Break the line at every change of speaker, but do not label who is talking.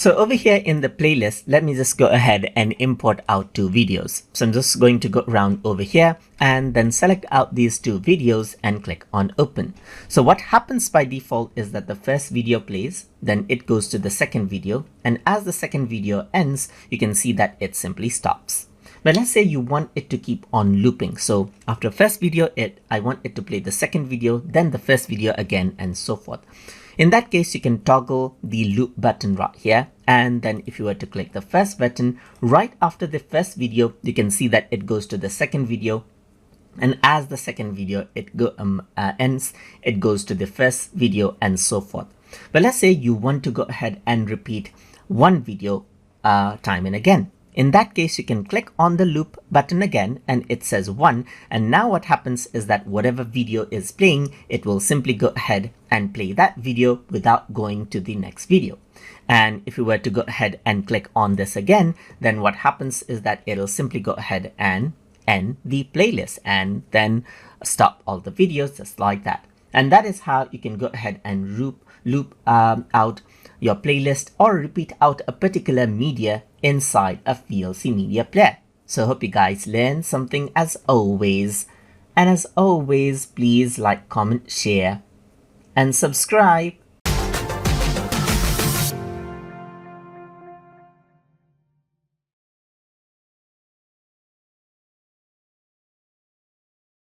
So over here in the playlist, let me just go ahead and import out 2 videos. So I'm just going to go around over here and then select out these 2 videos and click on open. So what happens by default is that the first video plays, then it goes to the second video, and as the second video ends, you can see that it simply stops. But let's say you want it to keep on looping. So after first video, I want it to play the second video, then the first video again, and so forth. In that case, you can toggle the loop button right here. And then if you were to click the first button, right after the first video, you can see that it goes to the second video. And as the second video ends, it goes to the first video and so forth. But let's say you want to go ahead and repeat one video time and again. In that case, you can click on the loop button again and it says 1. And now what happens is that whatever video is playing, it will simply go ahead and play that video without going to the next video. And if you were to go ahead and click on this again, then what happens is that it'll simply go ahead and end the playlist and then stop all the videos just like that. And that is how you can go ahead and loop out your playlist or repeat out a particular media inside a VLC Media Player. So hope you guys learned something as always. And as always, please like, comment, share, and subscribe.